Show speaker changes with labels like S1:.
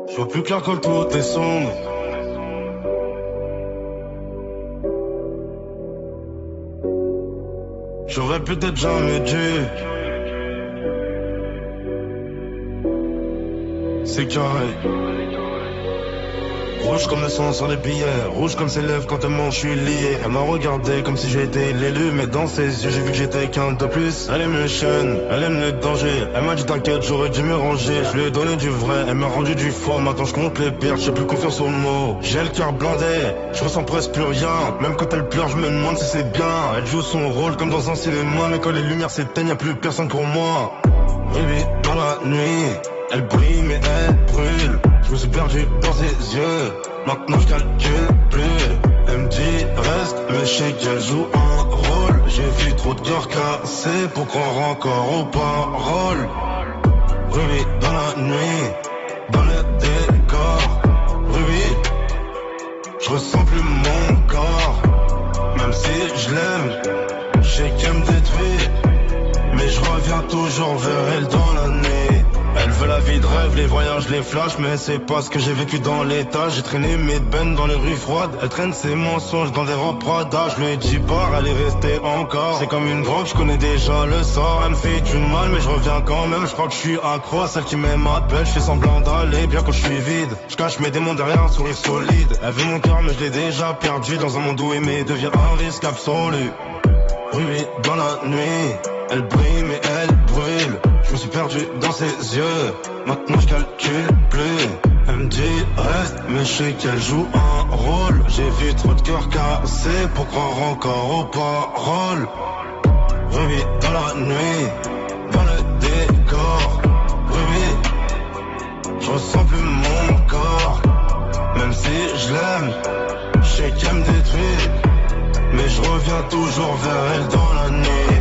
S1: Je vois plus clair quand tout est sombre. J'aurais peut-être jamais dû. C'est carré. Rouge comme le sang sur les billets, rouge comme ses lèvres quand elle ment, je suis lié. Elle m'a regardé comme si j'étais l'élu, mais dans ses yeux j'ai vu que j'étais qu'un de plus. Elle aime le chêne, elle aime le danger. Elle m'a dit t'inquiète, j'aurais dû me ranger. Je lui ai donné du vrai, elle m'a rendu du faux. Maintenant je compte les pertes, j'ai plus confiance aux mots. J'ai le cœur blindé, je ressens presque plus rien. Même quand elle pleure, je me demande si c'est bien. Elle joue son rôle comme dans un cinéma, mais quand les lumières s'éteignent, y'a plus personne pour moi. Baby, dans la nuit, elle brille mais elle brûle. Je me suis perdu dans ses yeux, maintenant je calcule plus. Elle me dit reste, mais je sais qu'elle joue un rôle. J'ai vu trop de cœurs cassés pour croire encore aux paroles. Ruby dans la nuit, dans le décor. Ruby, je ressens plus mon corps. Même si je l'aime, je sais qu'elle me détruit. Mais je reviens toujours vers elle dans la nuit. Elle veut la vie de rêve, les voyages, les flashs. Mais c'est pas ce que j'ai vécu dans l'état. J'ai traîné mes bennes dans les rues froides. Elle traîne ses mensonges dans des robes Prada. Je lui ai dit pars, elle est restée encore. C'est comme une drogue, je connais déjà le sort. Elle me fait du mal mais je reviens quand même. Je crois que je suis accro à celle qui m'aime à peine. Je fais semblant d'aller bien quand je suis vide. Je cache mes démons derrière un sourire solide. Elle veut mon cœur mais je l'ai déjà perdu. Dans un monde où aimer devient un risque absolu. Ruby dans la nuit, elle brille mais elle brûle. Je me suis perdu dans ses yeux, maintenant je calcule plus. Elle me dit reste, mais je sais qu'elle joue un rôle. J'ai vu trop de cœurs cassés pour croire encore aux paroles. Ruby dans la nuit, dans le décor. Ruby, je ressens plus mon corps. Même si je l'aime, je sais qu'elle me détruit. Mais je reviens toujours vers elle dans la nuit.